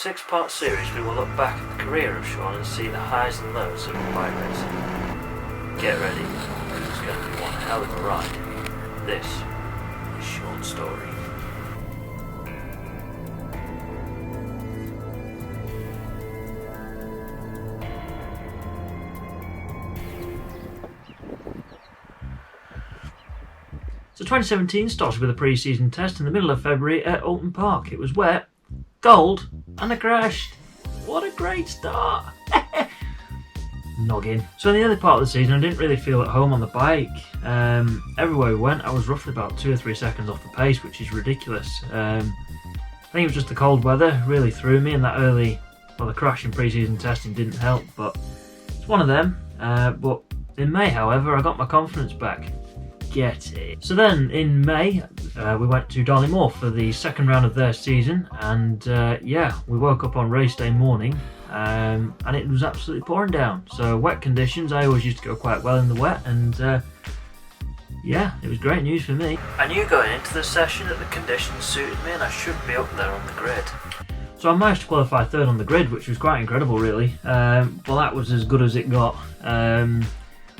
6-part series, we will look back at the career of Sean and see the highs and lows of bike racing. Get ready, it's going to be one hell of a ride. This is Sean's story. So 2017 started with a pre-season test in the middle of February at Oulton Park. It was wet, cold, and I crashed. What a great start! Noggin. So in the early part of the season I didn't really feel at home on the bike. Everywhere we went I was roughly about 2 or 3 seconds off the pace, which is ridiculous. I think it was just the cold weather really threw me, and that the crash in pre-season testing didn't help, but it's one of them. But in May, however, I got my confidence back. Get it. So then in May we went to Darley Moor for the second round of their season, and we woke up on race day morning and it was absolutely pouring down. So wet conditions, I always used to go quite well in the wet, and it was great news for me. I knew going into the session that the conditions suited me and I should be up there on the grid. So I managed to qualify third on the grid, which was quite incredible really. Well, that was as good as it got.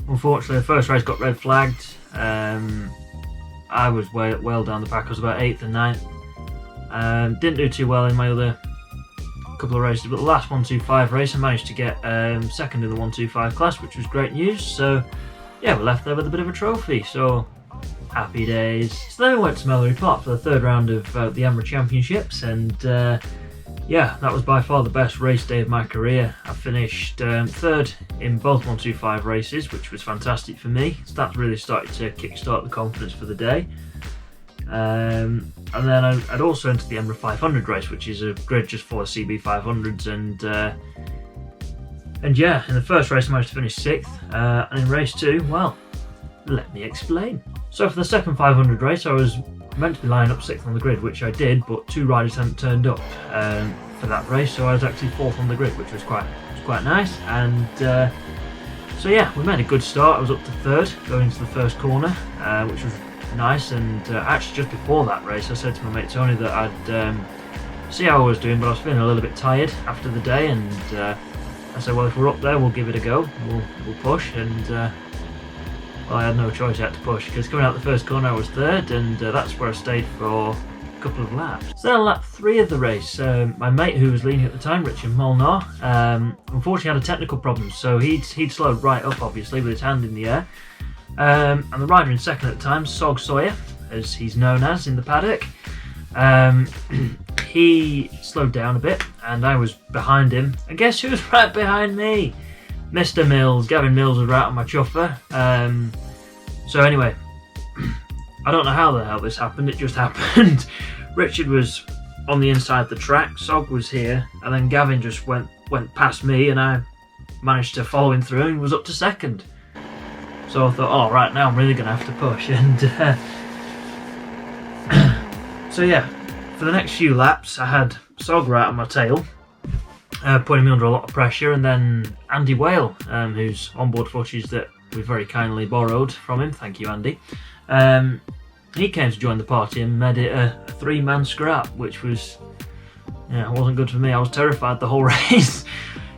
Unfortunately the first race got red flagged. I was well down the pack. I was about 8th and 9th. Didn't do too well in my other couple of races, but the last 125 race I managed to get second in the 125 class, which was great news. So yeah, we're left there with a bit of a trophy, so happy days. So then we went to Melleray Park for the third round of the AMRA Championships, and that was by far the best race day of my career. I finished third in both 125 races, which was fantastic for me. So that really started to kickstart the confidence for the day. And then I'd also entered the AMRA 500 race, which is a grid just for CB 500s, and in the first race I managed to finish 6th, and in race 2, well, let me explain. So for the second 500 race I was meant to be lining up 6th on the grid, which I did, but 2 riders hadn't turned up for that race, so I was actually 4th on the grid, which was quite nice. And we made a good start. I was up to 3rd going into the first corner, which was nice. And actually just before that race I said to my mate Tony that I'd see how I was doing, but I was feeling a little bit tired after the day, and I said, well, if we're up there we'll give it a go, we'll push. And well, I had no choice, I had to push, because coming out the first corner I was 3rd, and that's where I stayed for a couple of laps. So then on lap 3 of the race, my mate who was leading at the time, Richard Molnar, unfortunately had a technical problem, so he'd slowed right up obviously with his hand in the air, and the rider in second at the time, Sog Sawyer, as he's known as in the paddock, he slowed down a bit and I was behind him, and guess who was right behind me? Mr. Mills. Gavin Mills was right on my chuffer. So anyway, I don't know how the hell this happened, it just happened. Richard was on the inside of the track, Sog was here, and then Gavin just went past me, and I managed to follow him through and was up to 2nd. So I thought, oh right, now I'm really going to have to push. And for the next few laps I had Sog right on my tail, putting me under a lot of pressure, and then Andy Whale, whose onboard footage that we very kindly borrowed from him, thank you Andy, he came to join the party and made it a 3-man scrap, which was, wasn't good for me. I was terrified the whole race.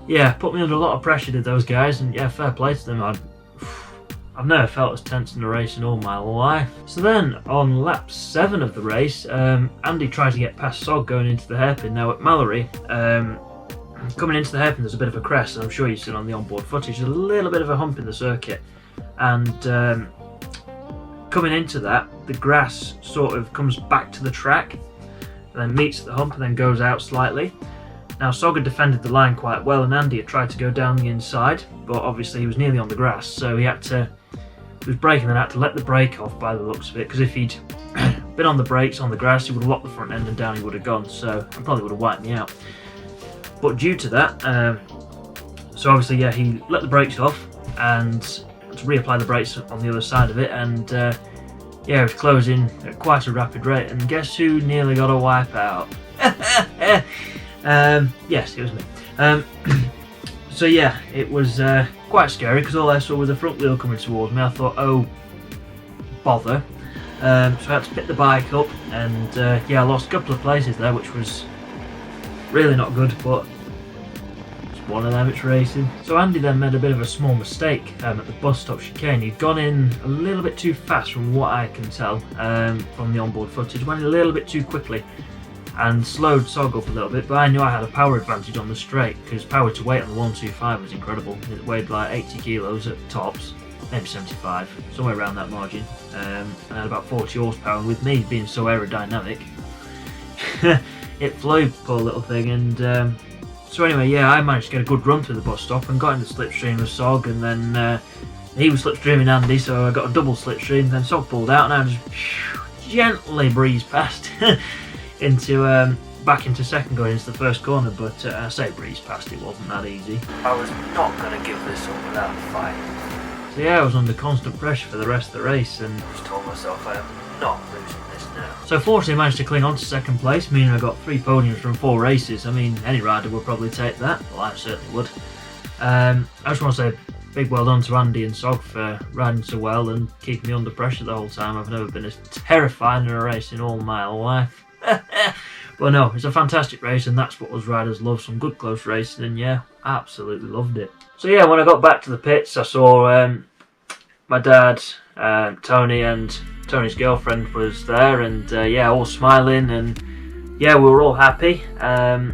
Put me under a lot of pressure, did those guys, and fair play to them. I've never felt as tense in a race in all my life. So then on lap 7 of the race, Andy tried to get past Sog going into the hairpin. Now at Mallory, coming into the hairpin there's a bit of a crest, and I'm sure you've seen on the onboard footage, there's a little bit of a hump in the circuit, and coming into that the grass sort of comes back to the track and then meets the hump and then goes out slightly. Now Sog had defended the line quite well, and Andy had tried to go down the inside, but obviously he was nearly on the grass, so he was braking and had to let the brake off by the looks of it, because if he'd been on the brakes on the grass he would have locked the front end and down he would have gone, so and probably would have wiped me out. But due to that, so obviously he let the brakes off and to reapply the brakes on the other side of it, and it was closing at quite a rapid rate, and guess who nearly got a wipe out? Yes, it was me. It was quite scary, because all I saw was the front wheel coming towards me. I thought, oh bother. So I had to pick the bike up, and I lost a couple of places there, which was really not good, but it's one of them, it's racing. So Andy then made a bit of a small mistake at the bus stop chicane. He'd gone in a little bit too fast from what I can tell from the onboard footage, went a little bit too quickly and slowed Sog up a little bit, but I knew I had a power advantage on the straight because power to weight on the 125 was incredible. It weighed like 80 kilos at tops, maybe 75, somewhere around that margin, and had about 40 horsepower. And with me being so aerodynamic, it flew, poor little thing. And so anyway, yeah, I managed to get a good run through the bus stop and got in the slipstream with Sog, and then he was slipstreaming Andy, so I got a double slipstream. Then Sog pulled out, and I just gently breezed past into back into second, going into the first corner. But I say breeze past, it wasn't that easy. I was not going to give this up without a fight. So yeah, I was under constant pressure for the rest of the race, and I just told myself I am not losing this now. So fortunately I managed to cling on to second place, meaning I got 3 podiums from 4 races. I mean, any rider would probably take that. Well, I certainly would. I just want to say big well done to Andy and Sog for riding so well and keeping me under pressure the whole time. I've never been as terrified in a race in all my life. But no, it's a fantastic race, and that's what us riders love, some good close racing, and yeah, absolutely loved it. So yeah, when I got back to the pits, I saw my dad, Tony, and Tony's girlfriend was there, and yeah, all smiling, and yeah, we were all happy, and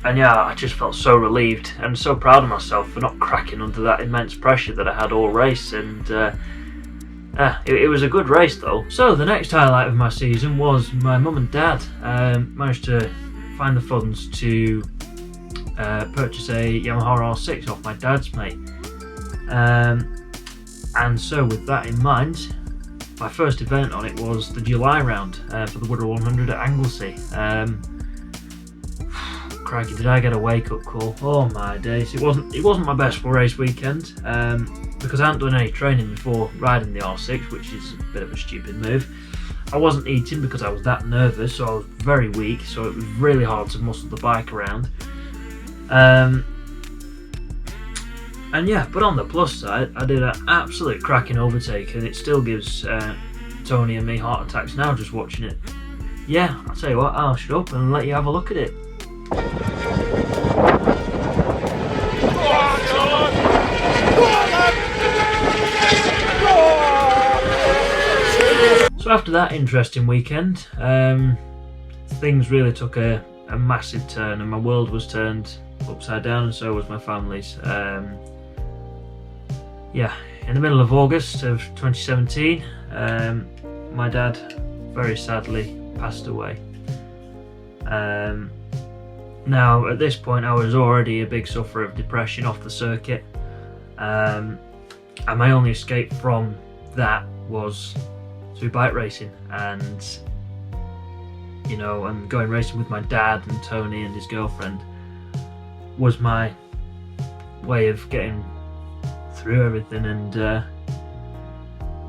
yeah, I just felt so relieved and so proud of myself for not cracking under that immense pressure that I had all race. And it was a good race though. So the next highlight of my season was my mum and dad managed to find the funds to purchase a Yamaha R6 off my dad's mate, and so with that in mind, my first event on it was the July round for the Woodrow 100 at Anglesey. Crikey, did I get a wake-up call? Oh my days! It wasn't my best full race weekend because I hadn't done any training before riding the R6, which is a bit of a stupid move. I wasn't eating because I was that nervous, so I was very weak. So it was really hard to muscle the bike around. And yeah, but on the plus side, I did an absolute cracking overtake, and it still gives Tony and me heart attacks now just watching it. Yeah, I'll tell you what, I'll shut up and let you have a look at it. So after that interesting weekend, things really took a massive turn, and my world was turned upside down, and so was my family's. Yeah, in the middle of August of 2017, my dad very sadly passed away. Now at this point I was already a big sufferer of depression off the circuit, and my only escape from that was through bike racing, and you know, and going racing with my dad and Tony and his girlfriend was my way of getting through everything. And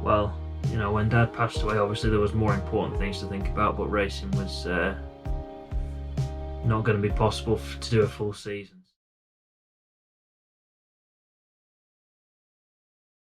well, you know, when Dad passed away, obviously there was more important things to think about, but racing was not going to be possible to do a full season.